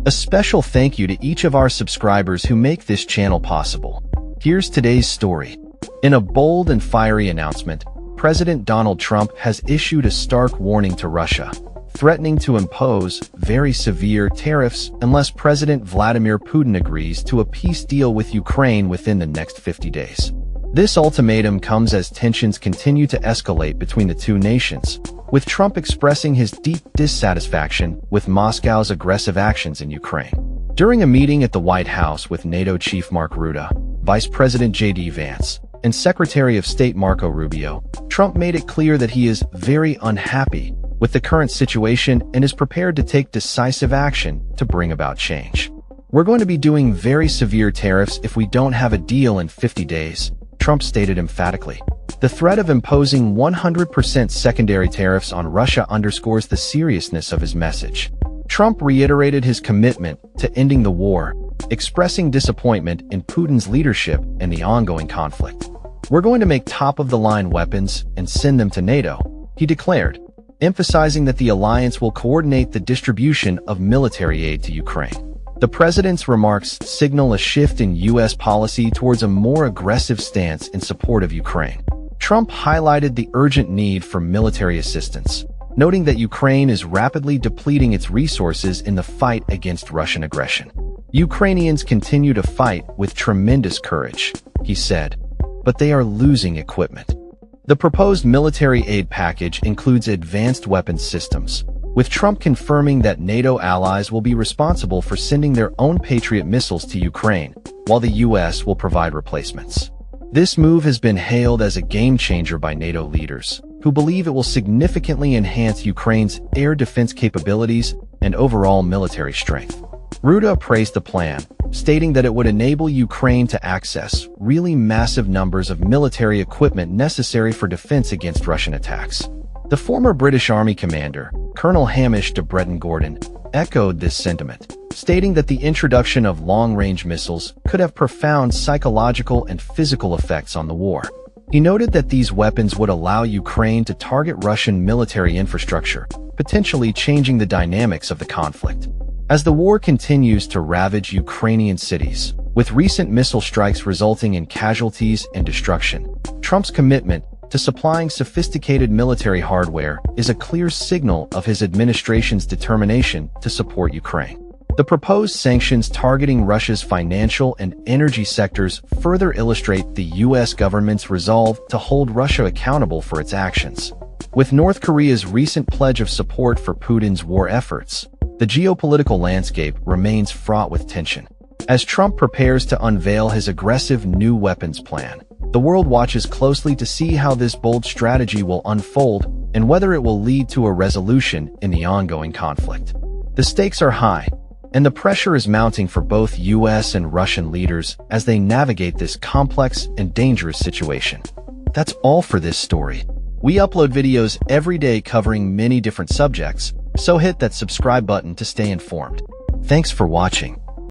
A special thank you to each of our subscribers who make this channel possible. Here's today's story. In a bold and fiery announcement, President Donald Trump has issued a stark warning to Russia, threatening to impose very severe tariffs unless President Vladimir Putin agrees to a peace deal with Ukraine within the next 50 days. This ultimatum comes as tensions continue to escalate between the two nations, with Trump expressing his deep dissatisfaction with Moscow's aggressive actions in Ukraine. During a meeting at the White House with NATO Chief Mark Rutte, Vice President J.D. Vance, and Secretary of State Marco Rubio, Trump made it clear that he is very unhappy with the current situation and is prepared to take decisive action to bring about change. "We're going to be doing very severe tariffs if we don't have a deal in 50 days, Trump stated emphatically. The threat of imposing 100% secondary tariffs on Russia underscores the seriousness of his message. Trump reiterated his commitment to ending the war, expressing disappointment in Putin's leadership and the ongoing conflict. "We're going to make top-of-the-line weapons and send them to NATO," he declared, emphasizing that the alliance will coordinate the distribution of military aid to Ukraine. The president's remarks signal a shift in U.S. policy towards a more aggressive stance in support of Ukraine. Trump highlighted the urgent need for military assistance, noting that Ukraine is rapidly depleting its resources in the fight against Russian aggression. "Ukrainians continue to fight with tremendous courage," he said, "but they are losing equipment." The proposed military aid package includes advanced weapons systems, with Trump confirming that NATO allies will be responsible for sending their own Patriot missiles to Ukraine, while the U.S. will provide replacements. This move has been hailed as a game-changer by NATO leaders, who believe it will significantly enhance Ukraine's air defense capabilities and overall military strength. Rutte praised the plan, stating that it would enable Ukraine to access really massive numbers of military equipment necessary for defense against Russian attacks. The former British Army commander, Colonel Hamish de Breton-Gordon, echoed this sentiment, stating that the introduction of long-range missiles could have profound psychological and physical effects on the war. He noted that these weapons would allow Ukraine to target Russian military infrastructure, potentially changing the dynamics of the conflict. As the war continues to ravage Ukrainian cities, with recent missile strikes resulting in casualties and destruction, Trump's commitment to supplying sophisticated military hardware is a clear signal of his administration's determination to support Ukraine. The proposed sanctions targeting Russia's financial and energy sectors further illustrate the U.S. government's resolve to hold Russia accountable for its actions. With North Korea's recent pledge of support for Putin's war efforts, the geopolitical landscape remains fraught with tension. As Trump prepares to unveil his aggressive new weapons plan, the world watches closely to see how this bold strategy will unfold and whether it will lead to a resolution in the ongoing conflict. The stakes are high, and the pressure is mounting for both U.S. and Russian leaders as they navigate this complex and dangerous situation. That's all for this story. We upload videos every day covering many different subjects, so hit that subscribe button to stay informed. Thanks for watching.